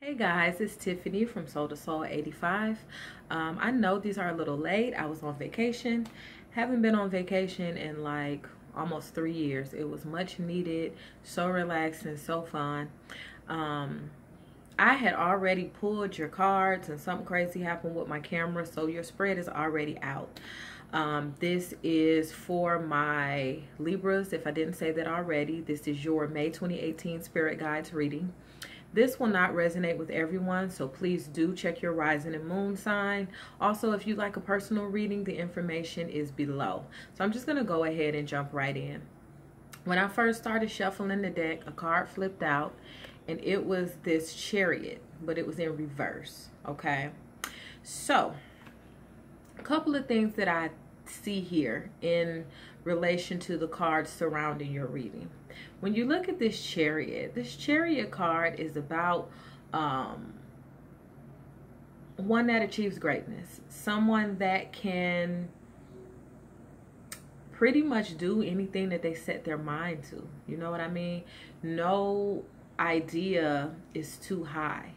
Hey guys, it's Tiffany from Soul to Soul 85. I know these are a little late. I was on vacation. Haven't been on vacation in like almost 3 years. It was much needed, so relaxed and so fun. I had already pulled your cards and something crazy happened with my camera, so your spread is already out. This is for my Libras. If I didn't say that already, this is your May 2018 Spirit Guides reading. This will not resonate with everyone, so please do check your rising and moon sign. Also, if you'd like a personal reading, the information is below. So I'm just going to go ahead and jump right in. When I first started shuffling the deck, a card flipped out, and it was this Chariot, but it was in reverse, okay? So, a couple of things that I see here in relation to the cards surrounding your reading. When you look at this Chariot card is about one that achieves greatness, someone that can pretty much do anything that they set their mind to. You know what I mean? No idea is too high.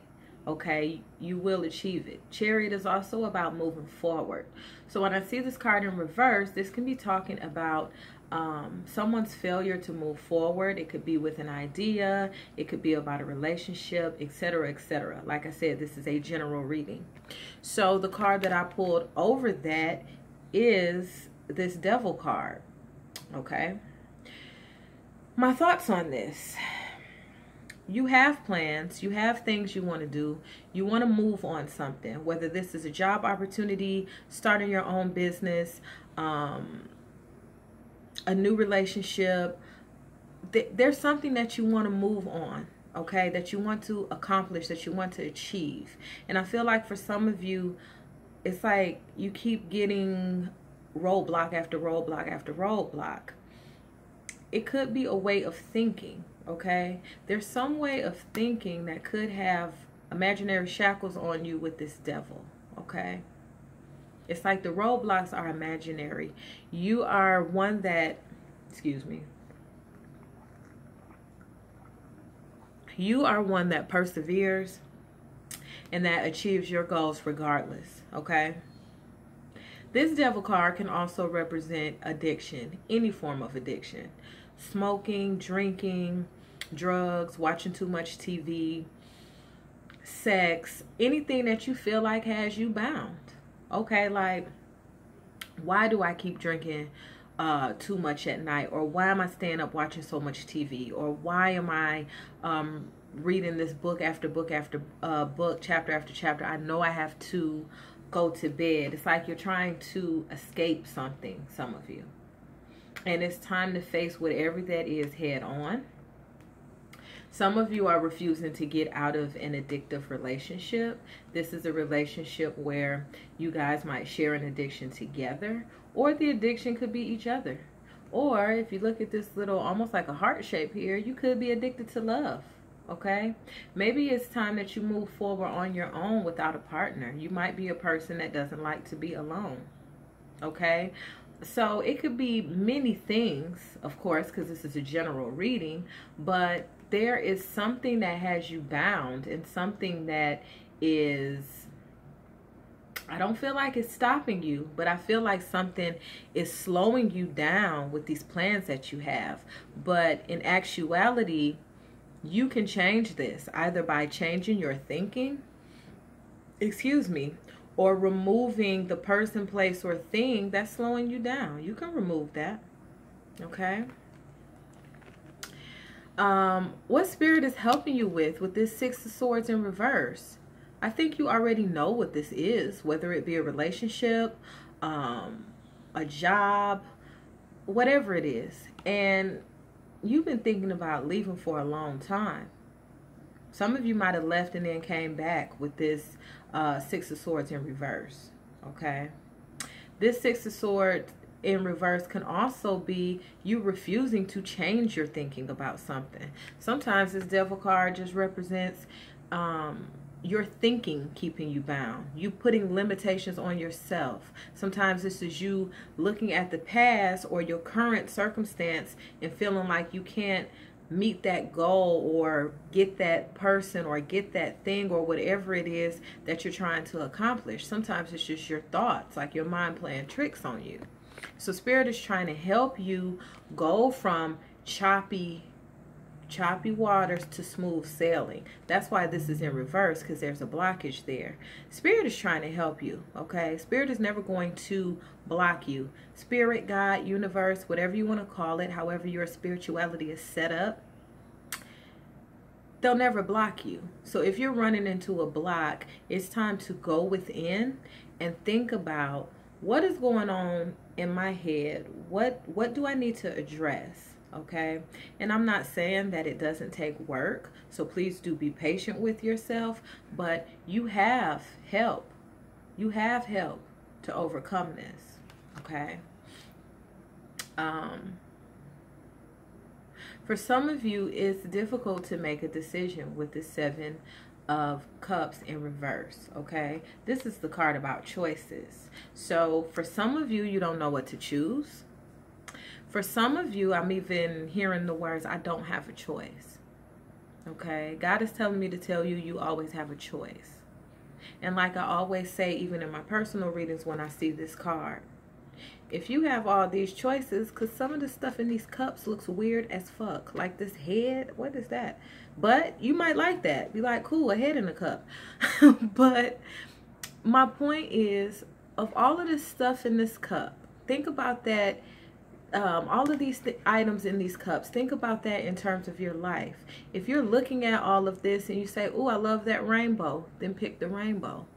Okay, you will achieve it. Chariot is also about moving forward. So when I see this card in reverse, this can be talking about someone's failure to move forward. It could be with an idea, it could be about a relationship, etc., etc. Like I said, this is a general reading. So the card that I pulled over that is this Devil card. Okay, my thoughts on this: you have plans, you have things you want to do, you want to move on something, whether this is a job opportunity, starting your own business, a new relationship. There's something that you want to move on, okay, that you want to accomplish, that you want to achieve. And I feel like for some of you, it's like you keep getting roadblock after roadblock after roadblock. It could be a way of thinking, okay? There's some way of thinking that could have imaginary shackles on you with this Devil, okay? It's like the roadblocks are imaginary. You are one that, excuse me, you are one that perseveres and that achieves your goals regardless, okay? This Devil card can also represent addiction, any form of addiction. Smoking, drinking, drugs, watching too much TV, sex, anything that you feel like has you bound. Okay, like, why do I keep drinking too much at night? Or why am I staying up watching so much TV? Or why am I reading this book after book after book, chapter after chapter? I know I have to go to bed. It's like you're trying to escape something, some of you. And it's time to face whatever that is head on. Some of you are refusing to get out of an addictive relationship. This is a relationship where you guys might share an addiction together, or the addiction could be each other. Or if you look at this little, almost like a heart shape here, you could be addicted to love, okay? Maybe it's time that you move forward on your own without a partner. You might be a person that doesn't like to be alone, okay? So it could be many things, of course, because this is a general reading, but there is something that has you bound, and something that is, I don't feel like it's stopping you, but I feel like something is slowing you down with these plans that you have. But in actuality, you can change this either by changing your thinking, excuse me, or removing the person, place, or thing that's slowing you down. You can remove that, okay? What spirit is helping you with this Six of Swords in reverse? I think you already know what this is, whether it be a relationship, a job, whatever it is. And you've been thinking about leaving for a long time. Some of you might have left and then came back with this Six of Swords in reverse, okay? This Six of Swords in reverse can also be you refusing to change your thinking about something. Sometimes this Devil card just represents your thinking keeping you bound. You putting limitations on yourself. Sometimes this is you looking at the past or your current circumstance and feeling like you can't meet that goal or get that person or get that thing or whatever it is that you're trying to accomplish. Sometimes it's just your thoughts, like your mind playing tricks on you. So Spirit is trying to help you go from choppy waters to smooth sailing. That's why this is in reverse, because there's a blockage there. Spirit is trying to help you, okay? Spirit is never going to block you. Spirit, God, universe, whatever you want to call it, however your spirituality is set up, they'll never block you. So if you're running into a block, it's time to go within and think about, what is going on in my head? What do I need to address? Okay, and I'm not saying that it doesn't take work, so please do be patient with yourself, but you have help. You have help to overcome this. Okay. For some of you, it's difficult to make a decision with the 7 of Cups in reverse. Okay, this is the card about choices. So for some of you, you don't know what to choose. For some of you, I'm even hearing the words, I don't have a choice. Okay, God is telling me to tell you, you always have a choice. And like I always say, even in my personal readings, when I see this card, if you have all these choices, because some of the stuff in these cups looks weird as fuck, like this head, what is that? But you might like that, be like, cool, a head in a cup. But my point is, of all of this stuff in this cup, think about that. All of these items in these cups, think about that in terms of your life. If you're looking at all of this and you say, oh, I love that rainbow, then pick the rainbow.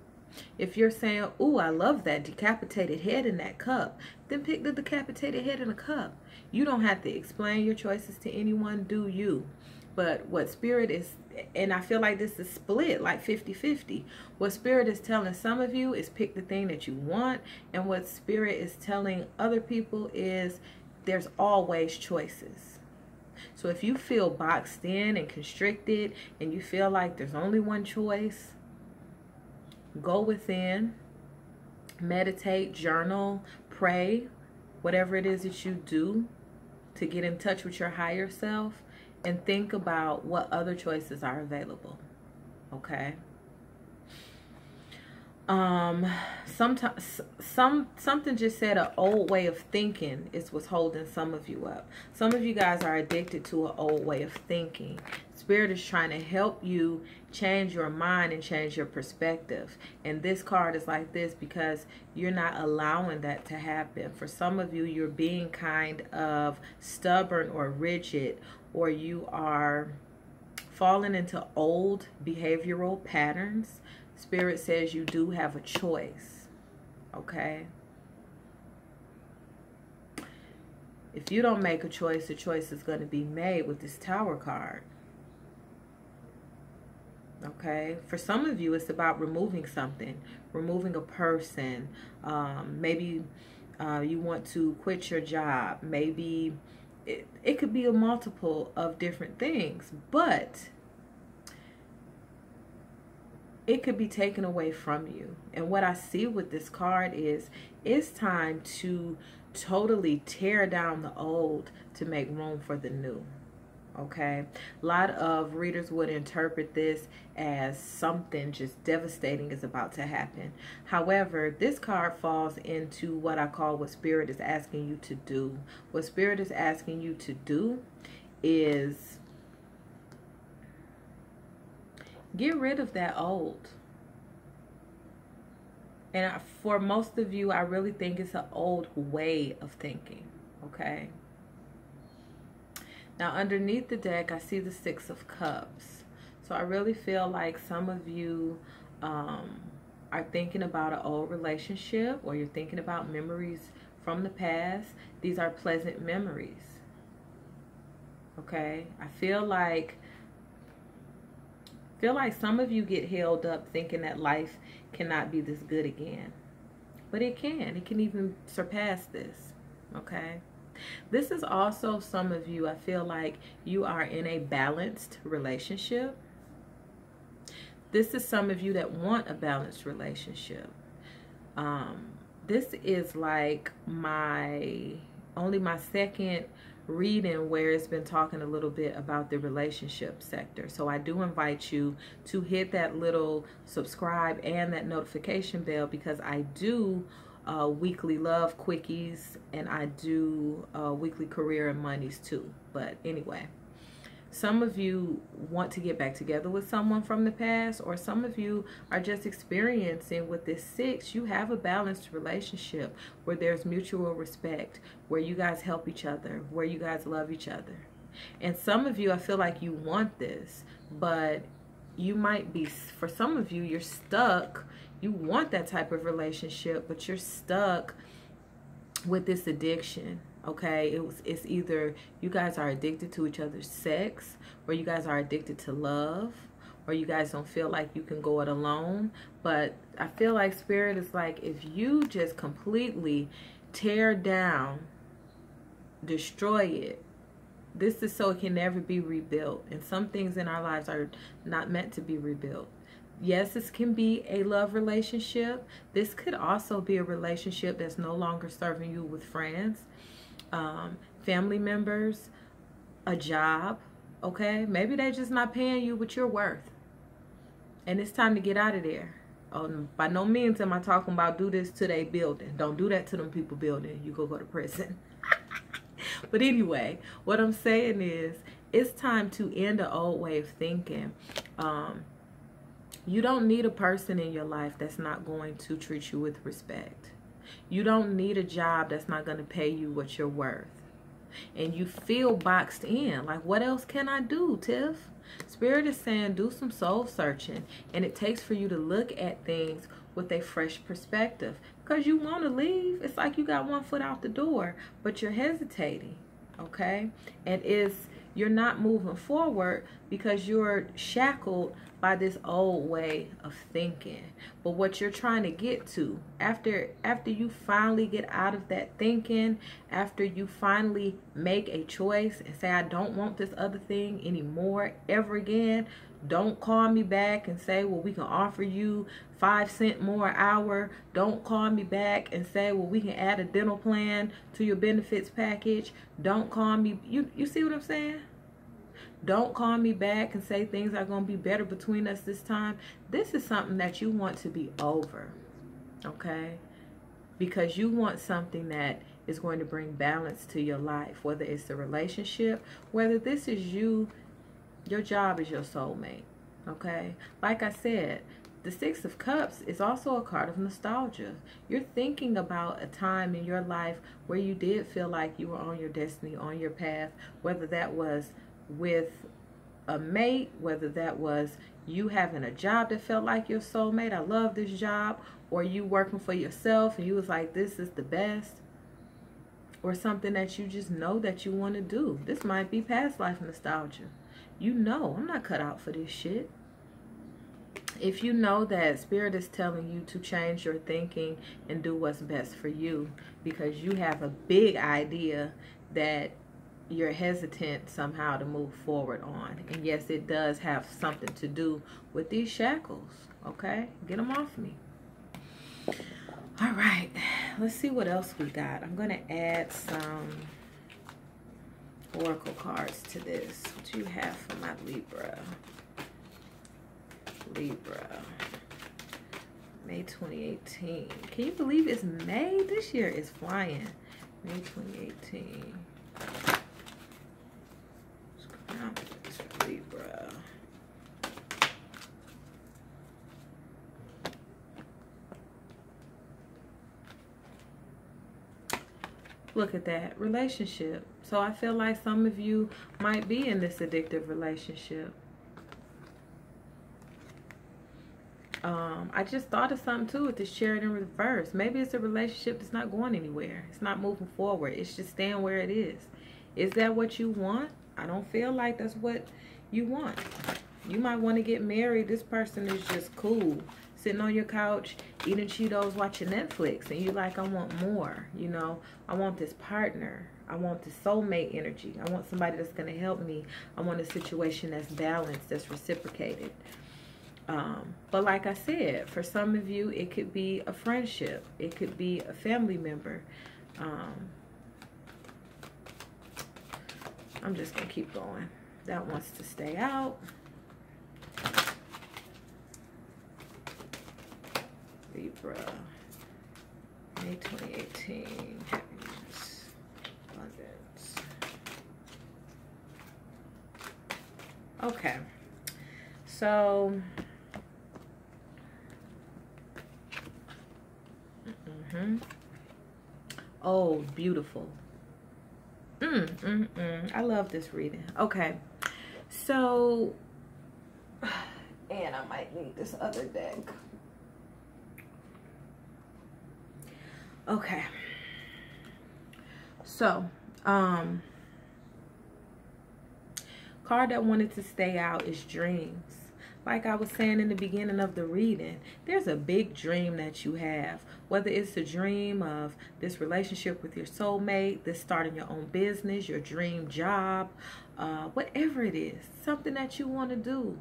If you're saying, oh, I love that decapitated head in that cup, then pick the decapitated head in a cup. You don't have to explain your choices to anyone, do you? But what Spirit is, and I feel like this is split like 50-50. What Spirit is telling some of you is pick the thing that you want. And what Spirit is telling other people is there's always choices. So if you feel boxed in and constricted and you feel like there's only one choice, go within, meditate, journal, pray, whatever it is that you do to get in touch with your higher self, and think about what other choices are available. Okay. Something just said an old way of thinking is what's holding some of you up. Some of you guys are addicted to an old way of thinking. Spirit is trying to help you change your mind and change your perspective. And this card is like this because you're not allowing that to happen. For some of you, you're being kind of stubborn or rigid, or you are falling into old behavioral patterns. Spirit says you do have a choice, okay? If you don't make a choice, the choice is going to be made with this Tower card, okay? For some of you, it's about removing something, removing a person. Maybe you want to quit your job. Maybe it could be a multiple of different things, but it could be taken away from you. And what I see with this card is it's time to totally tear down the old to make room for the new. Okay, a lot of readers would interpret this as something just devastating is about to happen. However, this card falls into what I call what Spirit is asking you to do. What Spirit is asking you to do is get rid of that old. And for most of you, I really think it's an old way of thinking, okay? Now, underneath the deck, I see the 6 of Cups. So I really feel like some of you are thinking about an old relationship, or you're thinking about memories from the past. These are pleasant memories, okay? I feel like some of you get held up thinking that life cannot be this good again. But it can. It can even surpass this, okay? This is also some of you, I feel like you are in a balanced relationship. This is some of you that want a balanced relationship. This is like only my second reading where it's been talking a little bit about the relationship sector. So I do invite you to hit that little subscribe and that notification bell, because I do weekly love quickies, and I do weekly career and monies too. But anyway, some of you want to get back together with someone from the past, or some of you are just experiencing with this 6. You have a balanced relationship where there's mutual respect, where you guys help each other, where you guys love each other. And some of you, I feel like you want this, but you might be, for some of you, you're stuck. You want that type of relationship, but you're stuck with this addiction. Okay, it's either you guys are addicted to each other's sex, or you guys are addicted to love, or you guys don't feel like you can go it alone. But I feel like Spirit is like, if you just completely tear down, destroy it, this is so it can never be rebuilt. And some things in our lives are not meant to be rebuilt. Yes, this can be a love relationship. This could also be a relationship that's no longer serving you with friends, family members, a job. Okay, maybe they're just not paying you what you're worth, and it's time to get out of there. By no means am I talking about do this to their building. Don't do that to them people building. You go to prison. But anyway, what I'm saying is, it's time to end an old way of thinking. You don't need a person in your life that's not going to treat you with respect. You don't need a job that's not going to pay you what you're worth. And you feel boxed in. Like, what else can I do, Tiff? Spirit is saying do some soul searching. And it takes for you to look at things with a fresh perspective. Because you want to leave. It's like you got one foot out the door, but you're hesitating. Okay? And you're not moving forward because you're shackled by this old way of thinking. But what you're trying to get to, after you finally get out of that thinking, after you finally make a choice and say, I don't want this other thing anymore ever again, don't call me back and say, well, we can offer you 5 cents more an hour. Don't call me back and say, well, we can add a dental plan to your benefits package. Don't call me. You see what I'm saying? Don't call me back and say things are going to be better between us this time. This is something that you want to be over, okay? Because you want something that is going to bring balance to your life, whether it's a relationship, whether this is you, your job is your soulmate, okay? Like I said, the 6 of Cups is also a card of nostalgia. You're thinking about a time in your life where you did feel like you were on your destiny, on your path, whether that was with a mate, whether that was you having a job that felt like your soulmate, I love this job, or you working for yourself and you was like, this is the best, or something that you just know that you want to do. This might be past life nostalgia. You know, I'm not cut out for this shit. If you know that Spirit is telling you to change your thinking and do what's best for you, because you have a big idea that you're hesitant somehow to move forward on. And yes, it does have something to do with these shackles. Okay? Get them off me. All right. Let's see what else we got. I'm going to add some oracle cards to this. What do you have for my Libra? Libra. May 2018. Can you believe it's May? This year is flying. May 2018. Libra. Look at that relationship. So I feel like some of you might be in this addictive relationship. I just thought of something too with this Chariot in reverse. Maybe it's a relationship that's not going anywhere. It's not moving forward. It's just staying where it is. Is that what you want? I don't feel like that's what you want. You might want to get married. This person is just cool, sitting on your couch, eating Cheetos, watching Netflix, and you're like, I want more. You know, I want this partner. I want this soulmate energy. I want somebody that's going to help me. I want a situation that's balanced, that's reciprocated. But like I said, for some of you, it could be a friendship. It could be a family member. I'm just going to keep going. That wants to stay out. Libra, May 2018, happiness, abundance. Okay, so oh, beautiful. I love this reading. Okay, so, and I might need this other deck. Okay, so card that wanted to stay out is dreams. Like I was saying in the beginning of the reading, there's a big dream that you have. Whether it's a dream of this relationship with your soulmate, this starting your own business, your dream job, whatever it is, something that you want to do.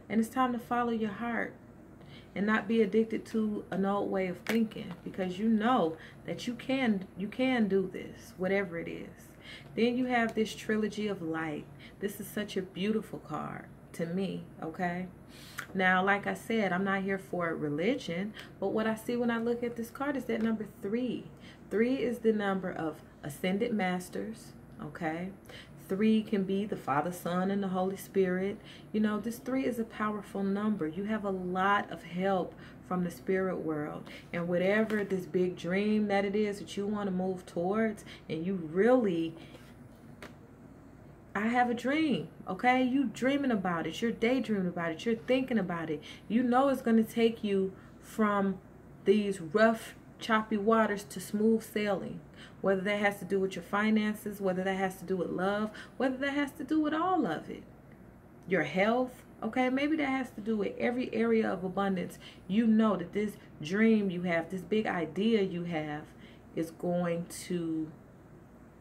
And it's time to follow your heart and not be addicted to an old way of thinking, because you know that you can do this, whatever it is. Then you have this trilogy of light. This is such a beautiful card to me, okay? Now, like I said, I'm not here for religion, but what I see when I look at this card is that number 3. 3 is the number of ascended masters, okay? 3 can be the Father, Son, and the Holy Spirit. You know, this 3 is a powerful number. You have a lot of help from the spirit world. And whatever this big dream that it is that you want to move towards, and you really, I have a dream, okay? You dreaming about it. You're daydreaming about it. You're thinking about it. You know it's going to take you from these rough, choppy waters to smooth sailing. Whether that has to do with your finances, whether that has to do with love, whether that has to do with all of it. Your health, okay? Maybe that has to do with every area of abundance. You know that this dream you have, this big idea you have, is going to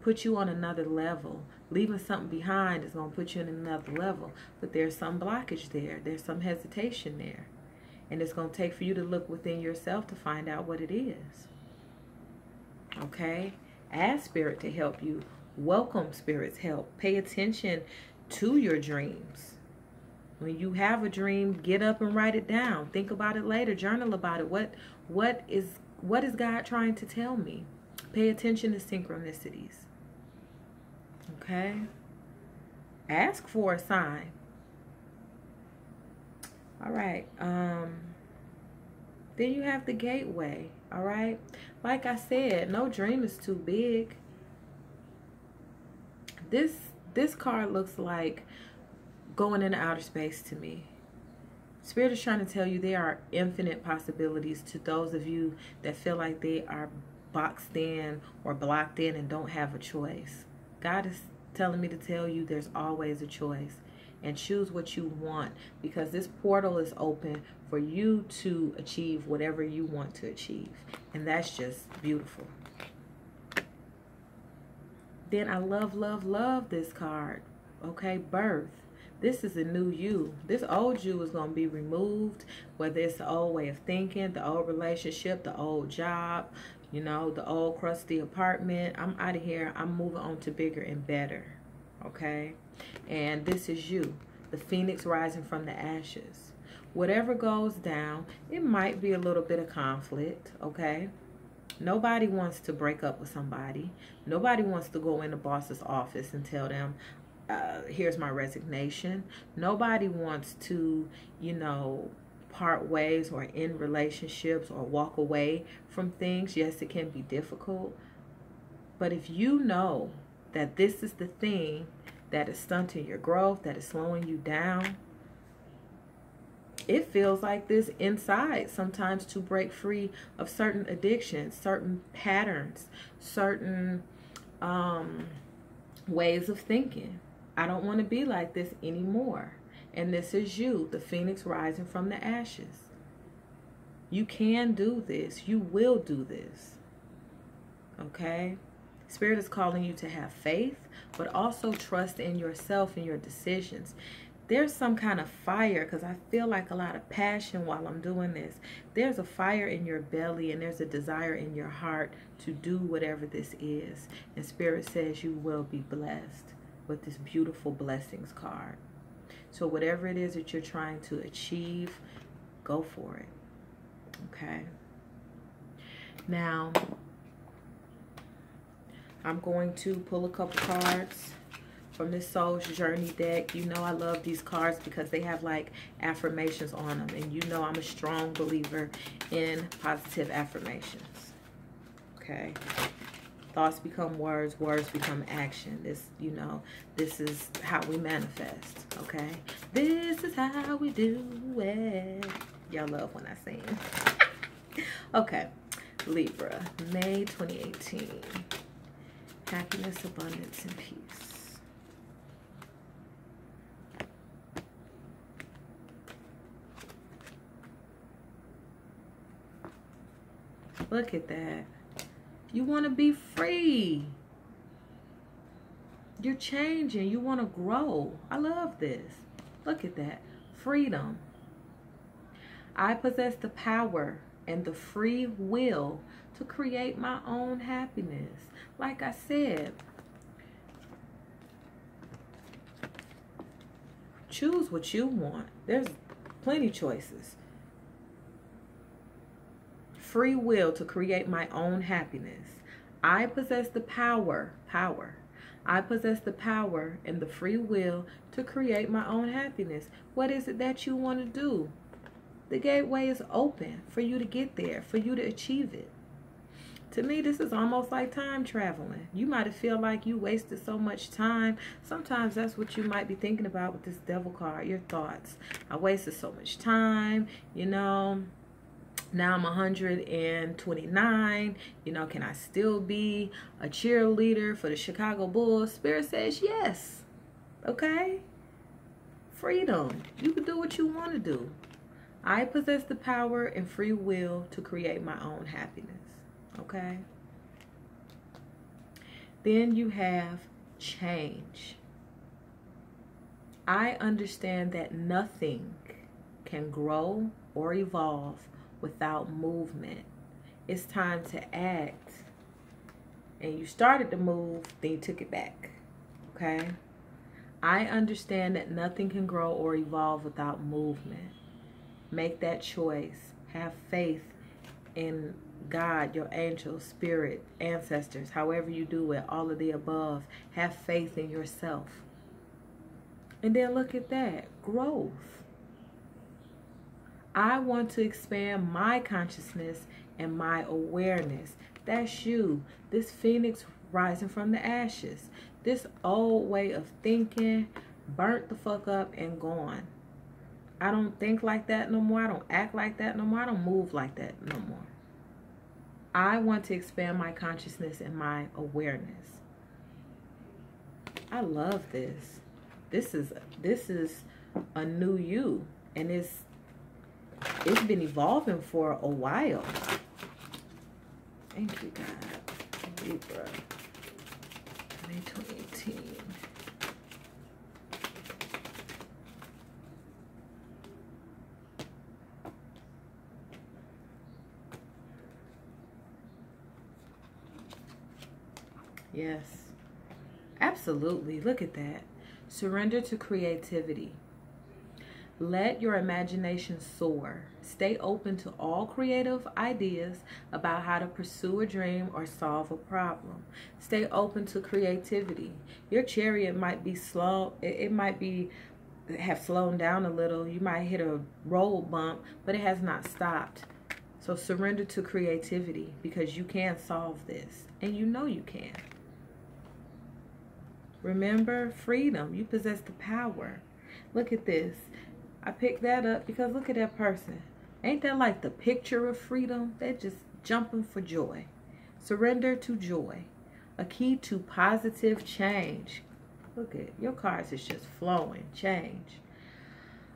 put you on another level. Leaving something behind is going to put you in another level. But there's some blockage there. There's some hesitation there. And it's going to take for you to look within yourself to find out what it is. Okay? Ask Spirit to help you. Welcome Spirit's help. Pay attention to your dreams. When you have a dream, get up and write it down. Think about it later. Journal about it. What is God trying to tell me? Pay attention to synchronicities. Okay? Ask for a sign. All right. Then you have the gateway. All right? Like I said, no dream is too big. This card looks like going into outer space to me. Spirit is trying to tell you there are infinite possibilities to those of you that feel like they are boxed in or blocked in and don't have a choice. God is telling me to tell you there's always a choice, and choose what you want, because this portal is open for you to achieve whatever you want to achieve, and that's just beautiful. Then I love this card. Okay, birth. This is a new you. This old you is going to be removed, whether it's the old way of thinking, the old relationship, the old job, you know, the old crusty apartment. I'm out of here. I'm moving on to bigger and better. Okay? And this is you, the phoenix rising from the ashes. Whatever goes down, it might be a little bit of conflict, okay? Nobody wants to break up with somebody. Nobody wants to go in the boss's office and tell them, here's my resignation. Nobody wants to, you know, part ways or end relationships or walk away from things. Yes, it can be difficult. But if you know that this is the thing that is stunting your growth, that is slowing you down, it feels like this inside sometimes to break free of certain addictions, certain patterns, certain ways of thinking. I don't want to be like this anymore. And this is you, the phoenix rising from the ashes. You can do this. You will do this. Okay? Spirit is calling you to have faith, but also trust in yourself and your decisions. There's some kind of fire, because I feel like a lot of passion while I'm doing this. There's a fire in your belly, and there's a desire in your heart to do whatever this is. And Spirit says you will be blessed. with this beautiful blessings card. So whatever it is that you're trying to achieve, go for it. Okay. Now, I'm going to pull a couple cards from this Soul's Journey deck. You know I love these cards because they have like affirmations on them. And you know I'm a strong believer in positive affirmations. Okay. Thoughts become words, words become action. This, you know, this is how we manifest. Okay. This is how we do it. Y'all love when I sing. Okay. Libra, May 2018. Happiness, abundance, and peace. Look at that. You want to be free. You're changing. You want to grow. I love this. Look at that. Freedom. I possess the power and the free will to create my own happiness. Like I said, choose what you want. There's plenty choices. Free will to create my own happiness. I possess the power. I possess the power and the free will to create my own happiness. What is it that you want to do? The gateway is open for you to get there, for you to achieve it. To me, this is almost like time traveling. You might feel like you wasted so much time. Sometimes that's what you might be thinking about with this Devil card, your thoughts. I wasted so much time, you know. Now I'm 129. You know, can I still be a cheerleader for the Chicago Bulls? Spirit says yes. Okay? Freedom. You can do what you want to do. I possess the power and free will to create my own happiness. Okay? Then you have change. I understand that nothing can grow or evolve without movement. It's time to act. And you started to move, then you took it back. Okay? I understand that nothing can grow or evolve without movement. Make that choice. Have faith in God, your angels, spirit, ancestors, however you do it, all of the above. Have faith in yourself. And then look at that. Growth. I want to expand my consciousness and my awareness. That's you. This phoenix rising from the ashes. This old way of thinking, burnt the fuck up and gone. I don't think like that no more. I don't act like that no more. I don't move like that no more. I want to expand my consciousness and my awareness. I love this. This is a new you, and it's been evolving for a while. Thank you, God. Libra, May 2018. Yes, absolutely. Look at that. Surrender to creativity. Let your imagination soar. Stay open to all creative ideas about how to pursue a dream or solve a problem. Stay open to creativity. Your chariot might be slow. It might have slowed down a little. You might hit a road bump, but it has not stopped. So surrender to creativity because you can solve this, and you know you can. Remember, freedom. You possess the power. Look at this. I picked that up because look at that person. Ain't that like the picture of freedom? They're just jumping for joy. Surrender to joy. A key to positive change. Look at your cards is just flowing. Change.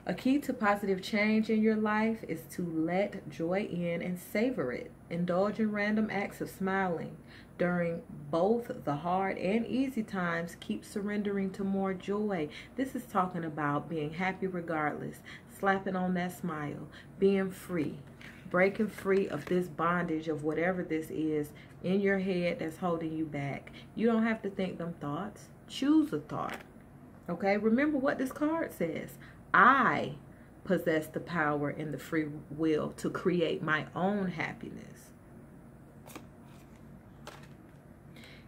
A key to positive change in your life is to let joy in and savor it. Indulge in random acts of smiling. During both the hard and easy times, keep surrendering to more joy. This is talking about being happy regardless, slapping on that smile, being free, breaking free of this bondage of whatever this is in your head that's holding you back. You don't have to think them thoughts. Choose a thought. Okay, remember what this card says. I possess the power and the free will to create my own happiness.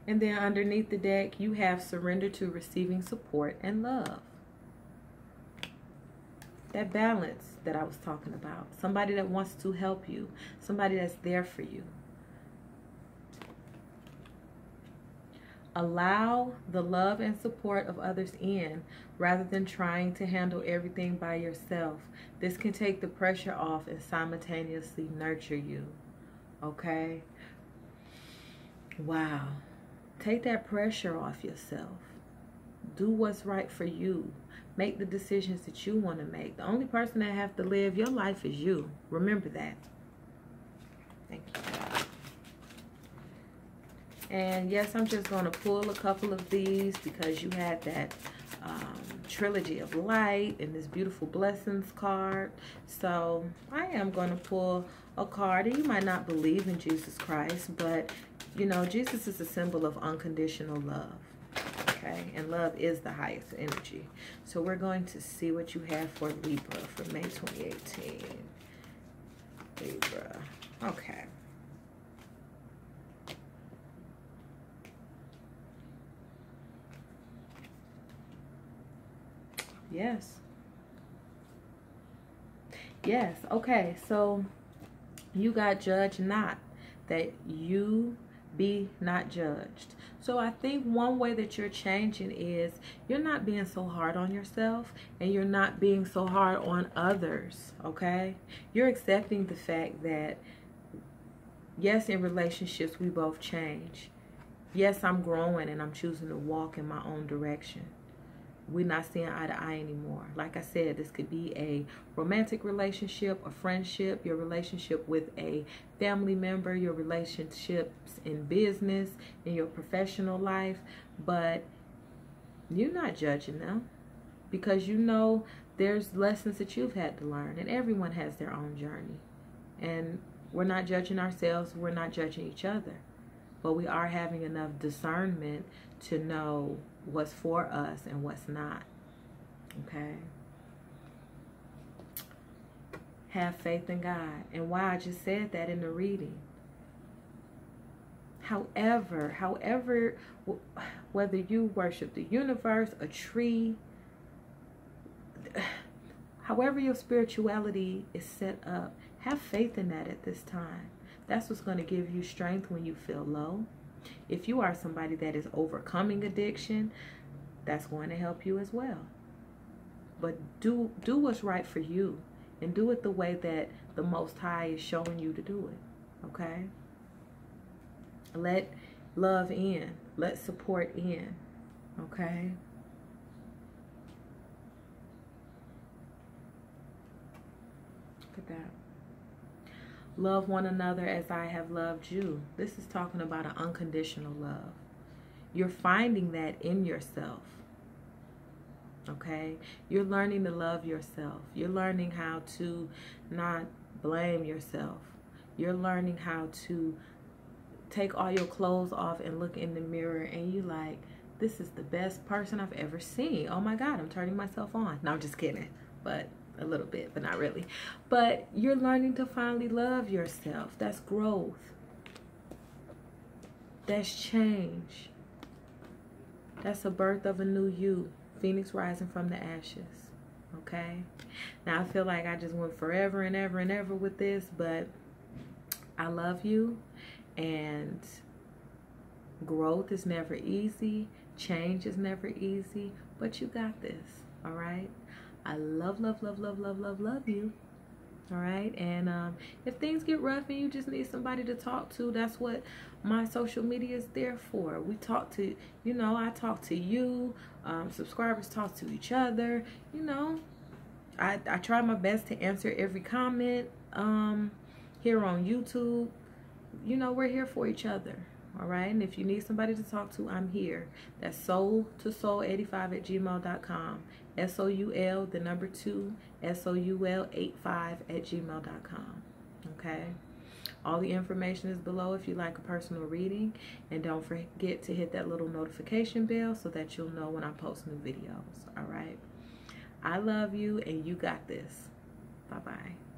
And then underneath the deck, you have surrender to receiving support and love. That balance that I was talking about. Somebody that wants to help you. Somebody that's there for you. Allow the love and support of others in rather than trying to handle everything by yourself. This can take the pressure off and simultaneously nurture you. Okay? Wow. Take that pressure off yourself. Do what's right for you. Make the decisions that you want to make. The only person that have to live your life is you. Remember that. Thank you. And yes, I'm just going to pull a couple of these because you had that Trilogy of Light and this beautiful blessings card. So I am going to pull a card. And you might not believe in Jesus Christ, but you know, Jesus is a symbol of unconditional love. Okay, and love is the highest energy. So we're going to see what you have for Libra for May 2018. Libra. Okay. Yes. Yes. Okay. So you got judge not, that you be not judged. So I think one way that you're changing is you're not being so hard on yourself and you're not being so hard on others. Okay. You're accepting the fact that yes, in relationships, we both change. Yes, I'm growing and I'm choosing to walk in my own direction. We're not seeing eye to eye anymore. Like I said, this could be a romantic relationship, a friendship, your relationship with a family member, your relationships in business, in your professional life. But you're not judging them because you know there's lessons that you've had to learn, and everyone has their own journey. And we're not judging ourselves. We're not judging each other. But we are having enough discernment to know what's for us and what's not. Okay? Have faith in God. And why I just said that in the reading. However, whether you worship the universe, a tree, however your spirituality is set up, have faith in that at this time. That's what's going to give you strength when you feel low. If you are somebody that is overcoming addiction, that's going to help you as well. But do what's right for you, and do it the way that the Most High is showing you to do it. Okay? Let love in. Let support in. Okay? Look at that. Love one another as I have loved you. This is talking about an unconditional love. You're finding that in yourself. Okay? You're learning to love yourself. You're learning how to not blame yourself. You're learning how to take all your clothes off and look in the mirror and you like, this is the best person I've ever seen. Oh my God, I'm turning myself on. No, I'm just kidding. But a little bit, but not really. But you're learning to finally love yourself. That's growth. That's change. That's a birth of a new you. Phoenix rising from the ashes. Okay? Now I feel like I just went forever and ever and ever with this, but I love you, and growth is never easy. Change is never easy, but you got this. All right? I love, love, love, love, love, love, love you. All right? And if things get rough and you just need somebody to talk to, that's what my social media is there for. We talk to, you know, I talk to you. Subscribers talk to each other. You know, I try my best to answer every comment here on YouTube. You know, we're here for each other. All right? And if you need somebody to talk to, I'm here. That's soul2soul85@gmail.com. SOUL, the number 2, SOUL85@gmail.com. Okay? All the information is below if you like a personal reading. And don't forget to hit that little notification bell so that you'll know when I post new videos. All right. I love you and you got this. Bye-bye.